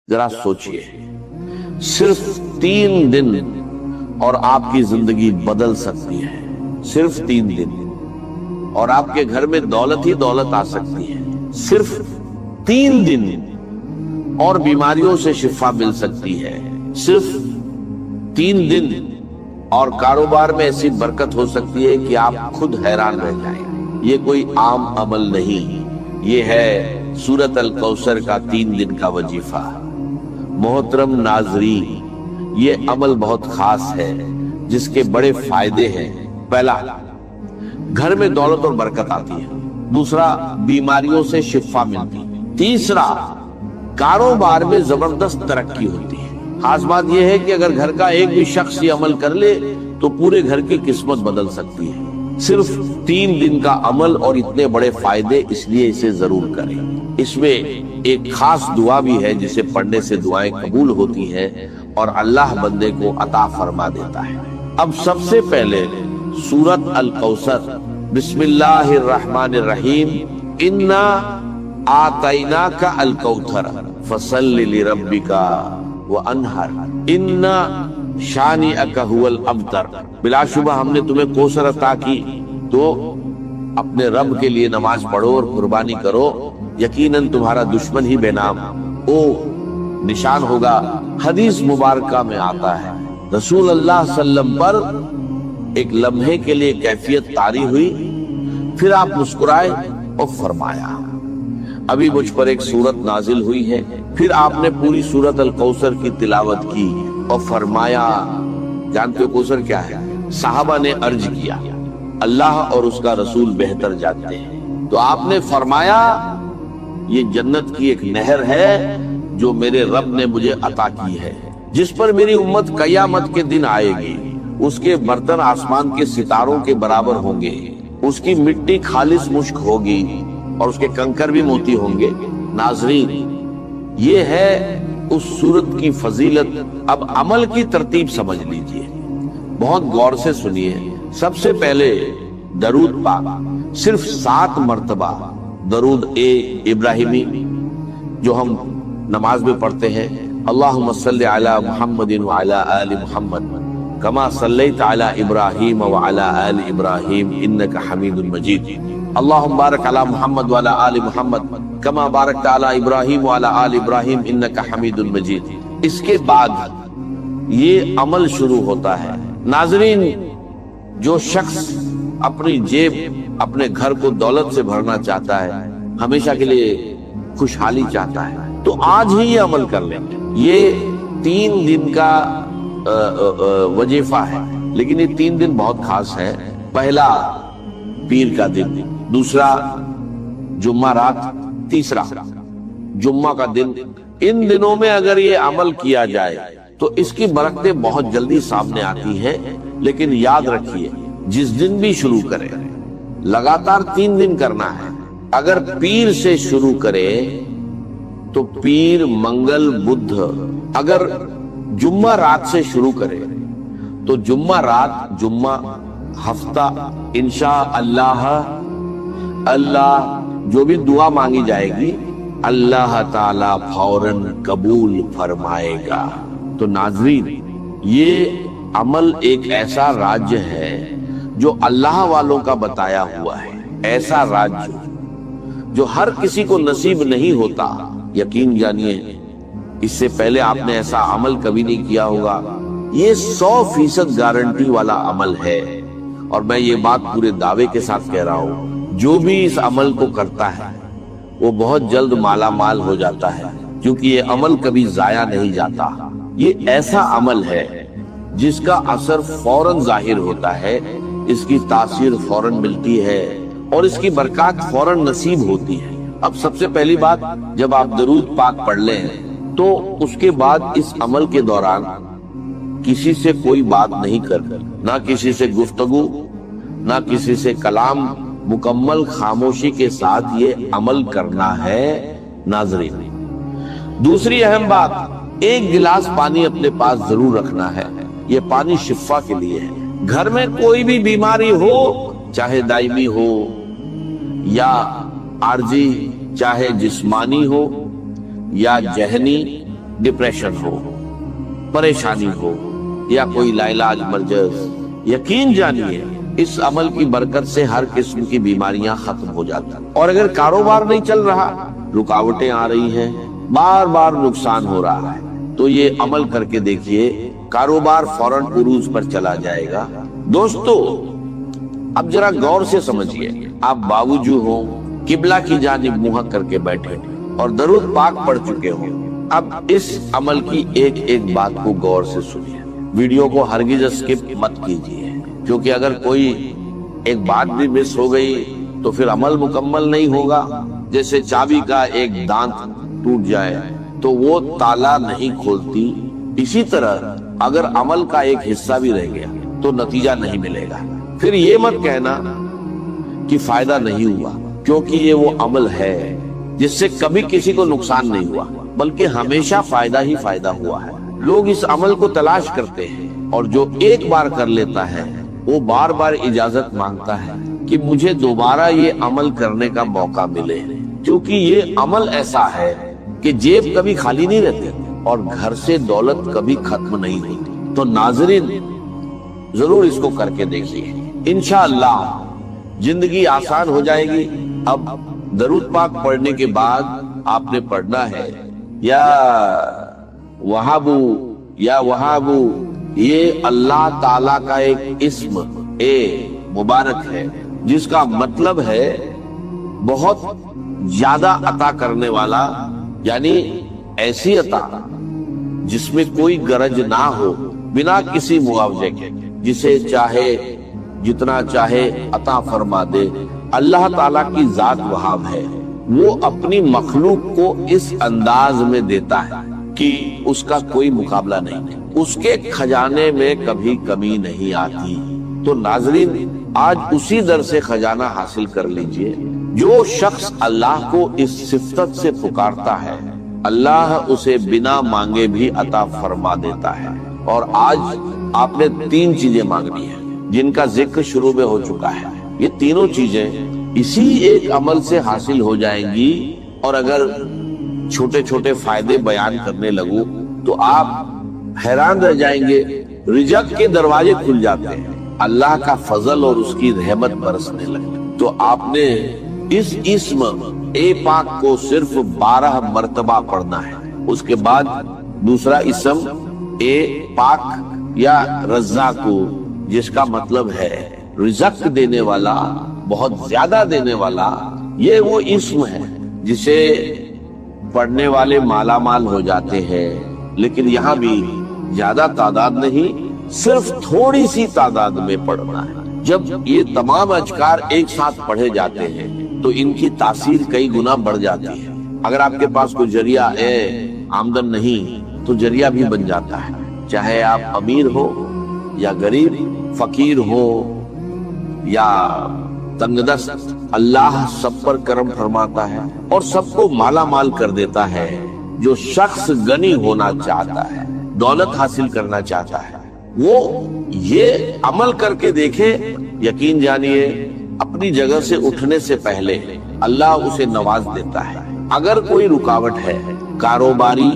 ذرا سوچئے، صرف 3 دن اور آپ کی زندگی بدل سکتی ہے، صرف 3 دن، اور آپ کے گھر میں دولت ہی دولت آ سکتی ہے، صرف 3 دن، اور بیماریوں سے شفا مل سکتی ہے، صرف 3 دن، اور کاروبار میں ایسی برکت ہو سکتی ہے کہ آپ خود حیران رہ جائیں۔ یہ کوئی عام عمل نہیں، یہ ہے سورۃ الکوثر کا 3 دن کا وظیفہ۔ محترم ناظرین، یہ عمل بہت خاص ہے جس کے بڑے فائدے ہیں۔ پہلا، گھر میں دولت اور برکت آتی ہے۔ دوسرا، بیماریوں سے شفا ملتی ہے۔ تیسرا، کاروبار میں زبردست ترقی ہوتی ہے۔ خاص بات یہ ہے کہ اگر گھر کا ایک بھی شخص یہ عمل کر لے تو پورے گھر کی قسمت بدل سکتی ہے۔ صرف 3 دن کا عمل اور اتنے بڑے فائدے، اس لیے اسے ضرور کریں۔ اس میں ایک خاص دعا بھی ہے جسے پڑھنے سے دعائیں قبول ہوتی ہیں اور اللہ بندے کو عطا فرما دیتا ہے۔ اب سب سے پہلے سورۃ الکوثر، بسم اللہ الرحمن الرحیم، انا آتیناک الکوثر فصل لربک وانہر ان شانئک ھو الابتر۔ بلا شبہ ہم نے تمہیں کوثر عطا کی، تو اپنے رب کے لیے نماز پڑھو اور قربانی کرو، یقیناً تمہارا دشمن ہی بے نام او نشان ہوگا۔ حدیث مبارکہ میں آتا ہے رسول اللہ صلی اللہ علیہ وسلم پر ایک لمحے کے لیے کیفیت طاری ہوئی، پھر آپ مسکرائے اور فرمایا ابھی مجھ پر ایک سورت نازل ہوئی ہے۔ پھر آپ نے پوری سورت الکوثر کی تلاوت کی اور فرمایا، جانتے ہو کوثر کیا ہے؟ صحابہ نے عرض کیا، اللہ اور اس کا رسول بہتر جانتے ہیں۔ تو آپ نے فرمایا، یہ جنت کی ایک نہر ہے جو میرے رب نے مجھے عطا کی ہے، جس پر میری امت قیامت کے دن آئے گی۔ اس کے برتن آسمان کے ستاروں کے برابر ہوں گے، اس کی مٹی خالص مشک ہوگی اور اس کے کنکر بھی موتی ہوں گے۔ ناظرین، یہ ہے اس سورت کی فضیلت۔ اب عمل کی ترتیب سمجھ لیجئے، بہت غور سے سنیے۔ سب سے پہلے درود پاک، صرف 7 مرتبہ درود ابراہیمی جو ہم نماز میں پڑھتے ہیں، اللہم صلی علی محمد وعلی آل محمد کما صلیت علی ابراہیم وعلی آل ابراہیم انک حمید مجید، اللہم بارک علی محمد وعلی آل محمد کما بارکت علی ابراہیم وعلی آل ابراہیم انک حمید مجید۔ اس کے بعد یہ عمل شروع ہوتا ہے۔ ناظرین، جو شخص اپنی جیب، اپنے گھر کو دولت سے بھرنا چاہتا ہے، ہمیشہ کے لیے خوشحالی چاہتا ہے، تو آج ہی یہ عمل کر لیں۔ یہ 3 دن کا وظیفہ ہے، لیکن یہ 3 دن بہت خاص ہے۔ پہلا پیر کا دن، دوسرا جمعہ رات، تیسرا جمعہ کا دن۔ ان دنوں میں اگر یہ عمل کیا جائے تو اس کی برکتیں بہت جلدی سامنے آتی ہیں، لیکن یاد رکھیے جس دن بھی شروع کرے لگاتار 3 دن کرنا ہے۔ اگر پیر سے شروع کرے تو پیر، منگل، بدھ۔ اگر جمعہ رات سے شروع کرے تو جمعہ رات، جمعہ، ہفتہ، انشاءاللہ اللہ جو بھی دعا مانگی جائے گی اللہ تعالی فوراً قبول فرمائے گا۔ تو ناظرین، یہ عمل ایک ایسا راج ہے جو اللہ والوں کا بتایا ہوا ہے، ایسا راج جو ہر کسی کو نصیب نہیں ہوتا۔ یقین جانیے، اس سے پہلے آپ نے ایسا عمل کبھی نہیں کیا ہوگا۔ یہ 100% گارنٹی والا عمل ہے، اور میں یہ بات پورے دعوے کے ساتھ کہہ رہا ہوں، جو بھی اس عمل کو کرتا ہے وہ بہت جلد مالا مال ہو جاتا ہے، کیونکہ یہ عمل کبھی ضائع نہیں جاتا۔ یہ ایسا عمل ہے جس کا اثر فوراً ظاہر ہوتا ہے، اس کی تاثیر فوراً ملتی ہے، اور اس کی برکات فوراً نصیب ہوتی ہے۔ اب سب سے پہلی بات، جب آپ درود پاک پڑھ لیں تو اس کے بعد اس عمل کے دوران کسی سے کوئی بات نہیں کرنا، نہ کسی سے گفتگو، نہ کسی سے کلام، مکمل خاموشی کے ساتھ یہ عمل کرنا ہے۔ ناظرین، دوسری اہم بات، 1 گلاس پانی اپنے پاس ضرور رکھنا ہے۔ یہ پانی شفا کے لیے ہے۔ گھر میں کوئی بھی بیماری ہو، چاہے دائمی ہو یا عارضی، چاہے جسمانی ہو یا ذہنی डिप्रेशन हो, परेशानी हो या कोई लाइलाज मर्जस, यकीन जानिए इस अमल की बरकत से हर किस्म की बीमारियां खत्म हो जाती हैं। और अगर कारोबार नहीं चल रहा, रुकावटें आ रही हैं, बार बार नुकसान हो रहा है, तो ये अमल करके देखिए, कारोबार फौरन उरूज पर चला जाएगा। दोस्तों, अब जरा गौर से समझिए, आप बावजू हो, किबला की जानिब मुंह करके बैठे और दरूद पाक पढ़ चुके हो। अब इस अमल की एक एक बात को गौर से सुनिए, वीडियो को हरगिज स्किप मत कीजिए, क्योंकि अगर कोई एक बात भी मिस हो गई तो फिर अमल मुकम्मल नहीं होगा। जैसे चाबी का एक दांत टूट जाए तो वो ताला नहीं खोलती, इसी तरह अगर अमल का एक हिस्सा भी रह गया तो नतीजा नहीं मिलेगा। फिर ये मत कहना कि फायदा नहीं हुआ, क्योंकि ये वो अमल है जिससे कभी किसी को नुकसान नहीं हुआ, बल्कि हमेशा फायदा ही फायदा हुआ है। लोग इस अमल को तलाश करते हैं और जो एक बार कर लेता है वो बार बार इजाजत मांगता है कि मुझे दोबारा ये अमल करने का मौका मिले, क्योंकि ये अमल ऐसा है कि जेब कभी खाली नहीं रहती और घर से दौलत कभी खत्म नहीं होती। तो नाज़रीन, जरूर इसको करके देखिए, इंशाअल्लाह जिंदगी आसान हो जाएगी। अब दरूद पाक पढ़ने के बाद आपने पढ़ना है या वहाबू, ये अल्लाह ताला का एक इस्म मुबारक है, जिसका मतलब है बहुत ज्यादा अता करने वाला, यानी ऐसी अता जिसमें कोई गरज ना हो, बिना किसी मुआवजे के, जिसे चाहे जितना चाहे अता फरमा दे। अल्लाह ताला की जात वहाब है, वो अपनी मखलूक को इस अंदाज में देता है कि उसका कोई मुकाबला नहीं, उसके खजाने में कभी कमी नहीं आती। तो नाज़रीन, आज उसी दर से खजाना हासिल कर लीजिए। जो शख्स अल्लाह को इस सिफत से पुकारता है, अल्लाह उसे बिना मांगे भी अता फरमा देता है। और आज आपने 3 चीजें मांगनी है, जिनका जिक्र शुरू में हो चुका है। ये तीनों चीजें इसी एक अमल से हासिल हो जाएंगी। और अगर छोटे छोटे फायदे बयान करने लगूं तो आप हैरान रह जाएंगे, रिज़्क़ के दरवाजे खुल जाते हैं, अल्लाह का फजल और उसकी रहमत बरसने लगती। तो आपने इस इस्म ए पाक को सिर्फ 12 मर्तबा पढ़ना है। उसके बाद दूसरा इस्म ए पाक या रज़्ज़ाक़ु, जिसका मतलब है रिज़्क़ देने वाला, बहुत ज्यादा देने वाला। ये वो इस्म है जिसे पढ़ने वाले माला माल हो जाते हैं। लेकिन यहाँ भी ज्यादा तादाद नहीं, सिर्फ थोड़ी सी तादाद में पढ़ना है। जब ये तमाम अज़कार एक साथ पढ़े जाते हैं तो इनकी तासीर कई गुना बढ़ जाती है। अगर आपके पास कोई जरिया आमदन नहीं तो जरिया भी बन जाता है, चाहे आप अमीर हो या गरीब, फकीर हो या तंगदस्त। अल्लाह सब पर करम फरमाता है और सबको माला माल कर देता है। जो शख्स गनी होना चाहता है, दौलत हासिल करना चाहता है, वो ये अमल करके देखे, यकीन जानिए अपनी जगह से उठने से पहले अल्लाह उसे नवाज देता है। अगर कोई रुकावट है, कारोबारी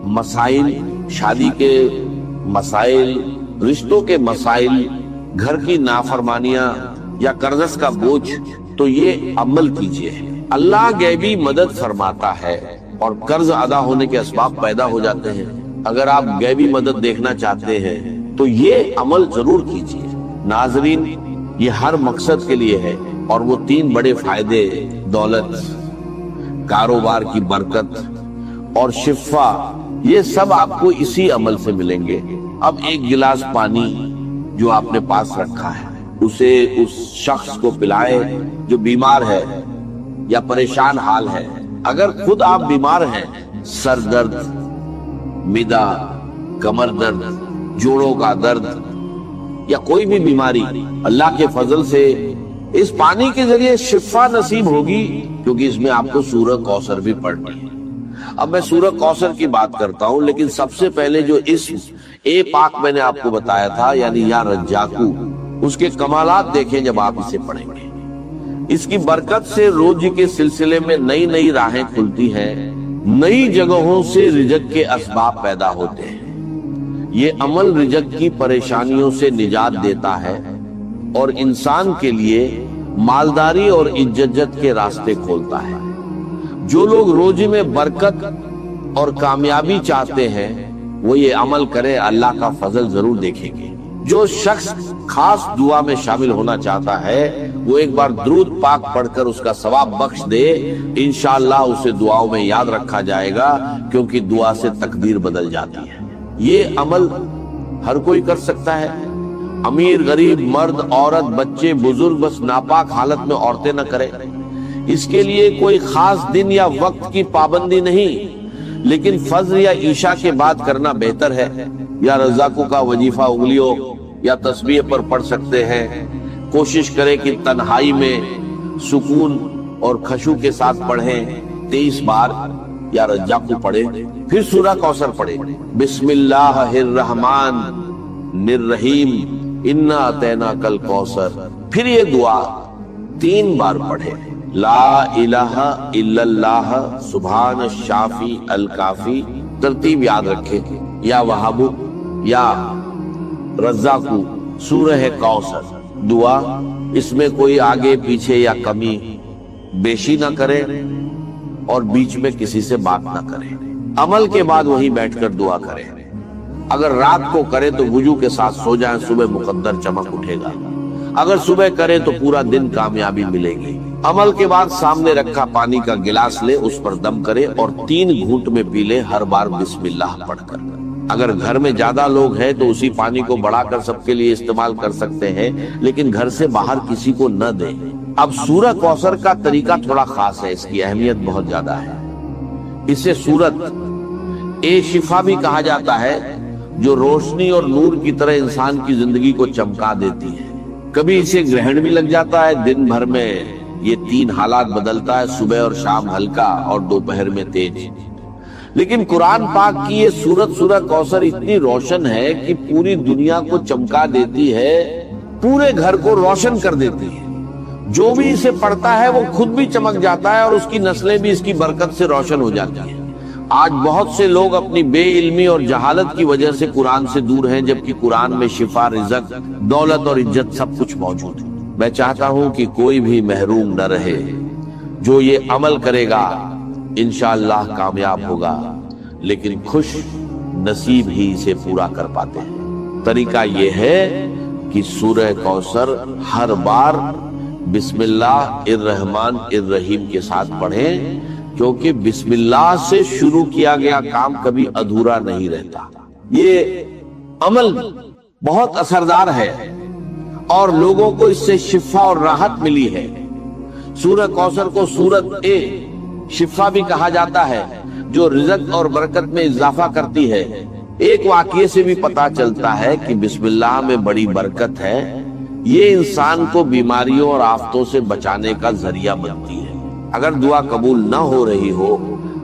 मसाइल, शादी के मसाइल, रिश्तों के मसाइल, घर की नाफरमानियां या कर्ज का बोझ, तो ये अमल कीजिए। अल्लाह गैबी मदद फरमाता है और कर्ज अदा होने के असबाब पैदा हो जाते हैं। अगर आप गैबी मदद देखना चाहते हैं तो ये अमल जरूर कीजिए। नाजरीन, ये हर मकसद के लिए है और वो 3 बड़े फायदे, दौलत, कारोबार की बरकत और शिफा, ये सब आपको इसी अमल से मिलेंगे। अब एक गिलास पानी जो आपने पास रखा है, उसे उस शख्स को पिलाए जो बीमार है या परेशान हाल है। अगर खुद आप बीमार हैं, सर दर्द, मिदा, कमर दर्द, जोड़ों का दर्द या कोई भी बीमारी, अल्लाह के फजल से इस पानी के जरिए शिफा नसीब होगी, क्योंकि इसमें आपको सूरह कौसर भी पढ़नी है। अब मैं सूरह कौसर की बात करता हूं, लेकिन सबसे पहले जो इस्म ए पाक मैंने आपको बताया था, यानी या रज्जाकू, उसके कमालात देखें जब आप इसे पढ़ेंगे। इसकी बरकत से रोजी के सिलसिले में नई नई राहें खुलती हैं, नई जगहों से रिज़्क़ के असबाब पैदा होते हैं। ये अमल रिज़्क़ की परेशानियों से निजात देता है और इंसान के लिए मालदारी और इज्जत के रास्ते खोलता है। जो लोग रोजी में बरकत और कामयाबी चाहते हैं वो ये अमल करे, अल्लाह का फजल जरूर देखेंगे। जो शख्स खास दुआ में शामिल होना चाहता है वो एक बार दुरूद पाक पढ़कर उसका सवाब बख्श दे, इंशाअल्लाह उसे दुआओं में याद रखा जाएगा, क्योंकि दुआ से तकदीर बदल जाती है। ये अमल हर कोई कर सकता है, अमीर गरीब मर्द औरत बच्चे बुजुर्ग, बस नापाक हालत में औरतें न करें। इसके लिए कोई खास दिन या वक्त की पाबंदी नहीं, लेकिन फज्र या ईशा के बाद करना बेहतर है। या रज़ाक़ों का वजीफा उंगलियों या तस्बीह पर पढ़ सकते हैं। कोशिश करें कि तन्हाई में सुकून और खशू के साथ पढ़ें। 23 बार या रज़ाक़ू पढ़ें, फिर सूरह कौसर पढ़ें। बिस्मिल्लाहिर्रहमान निर्रहीम इन्ना अतैना कल कौसर। फिर ये दुआ 3 बार पढ़ें। ला इलाहा इल्लल्लाह सुभान शाफी अल काफी। तरतीब याद रखें, या वहाबू या रज़ाक़ू सूरह कौसर दुआ। इसमें कोई आगे पीछे या कमी बेशी ना करें और बीच में किसी से बात ना करें। अमल के बाद वहीं बैठकर दुआ करें। अगर रात को करे तो वुजू के साथ सो जाएं, सुबह मुकद्दर चमक उठेगा। अगर सुबह करे तो पूरा दिन कामयाबी मिलेगी। अमल के बाद सामने रखा पानी का गिलास ले, उस पर दम करे और 3 घूंट में पी ले, हर बार बिस्मिल्लाह पढ़कर। अगर घर में ज्यादा लोग हैं तो उसी पानी को बढ़ाकर सबके लिए इस्तेमाल कर सकते हैं, लेकिन घर से बाहर किसी को न दें। अब सूरह कौसर का तरीका थोड़ा खास है, इसकी अहमियत बहुत ज्यादा है। इसे सूरत ए शिफा भी कहा जाता है, जो रोशनी और नूर की तरह इंसान की जिंदगी को चमका देती है। कभी इसे ग्रहण भी लग जाता है। दिन भर में ये 3 हालात बदलता है, सुबह और शाम हल्का और दोपहर में तेज। लेकिन कुरान पाक की ये सूरह कौसर इतनी रोशन है कि पूरी दुनिया को चमका देती है, पूरे घर को रोशन कर देती है। जो भी इसे पढ़ता है वो खुद भी चमक जाता है और उसकी नस्लें भी इसकी बरकत से रोशन हो जाती हैं। आज बहुत से लोग अपनी बेइल्मी और जहालत की वजह से कुरान से दूर हैं, जबकि कुरान में शिफा, रिज़्क़, दौलत और इज्जत सब कुछ मौजूद है। मैं चाहता हूं कि कोई भी महरूम न रहे। जो ये अमल करेगा इंशाअल्लाह कामयाब होगा, लेकिन खुश नसीब ही इसे पूरा कर पाते हैं। तरीका ये है कि सूरह कौसर हर बार बिस्मिल्लाहिर्रहमानिर्रहीम के साथ पढ़ें, क्योंकि बिस्मिल्लाह से शुरू किया गया काम कभी अधूरा नहीं रहता। ये अमल बहुत असरदार है और लोगों को इससे शिफा और राहत मिली है। सूरह कौसर को सूरत ए शिफा भी कहा जाता है, जो रिज़्क़ और बरकत में इजाफा करती है। एक वाक़ये से भी पता चलता है कि बिस्मिल्लाह में बड़ी बरकत है। ये इंसान को बीमारियों और आफतों से बचाने का जरिया बनती है। अगर दुआ कबूल न हो रही हो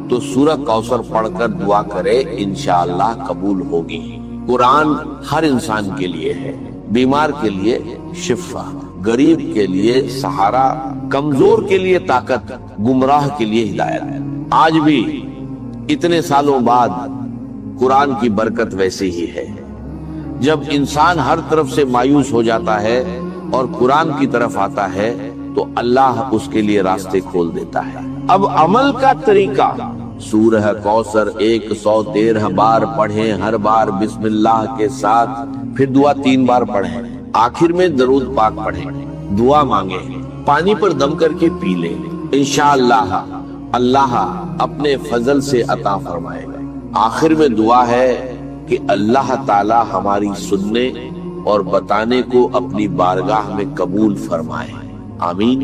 तो सूरह कौसर पढ़कर दुआ करे, इंशाअल्लाह कबूल होगी। कुरान हर इंसान के लिए है, बीमार के लिए शिफा, गरीब के लिए सहारा, कमजोर के लिए ताकत, गुमराह के लिए हिदायत। आज भी इतने सालों बाद कुरान की बरकत वैसे ही है। जब इंसान हर तरफ से मायूस हो जाता है और कुरान की तरफ आता है तो अल्लाह उसके लिए रास्ते खोल देता है। अब अमल का तरीका, सूरह कौसर 113 बार पढ़ें, हर बार बिस्मिल्लाह के साथ, फिर दुआ 3 बार पढ़ें, आखिर में दरूद पाक पढ़ें, दुआ मांगे, पानी पर दम करके पी लें। इंशाअल्लाह अल्लाह अपने फजल से अता फरमाएगा। आखिर में दुआ है कि अल्लाह ताला हमारी सुनने और बताने को अपनी बारगाह में कबूल फरमाए। आमीन।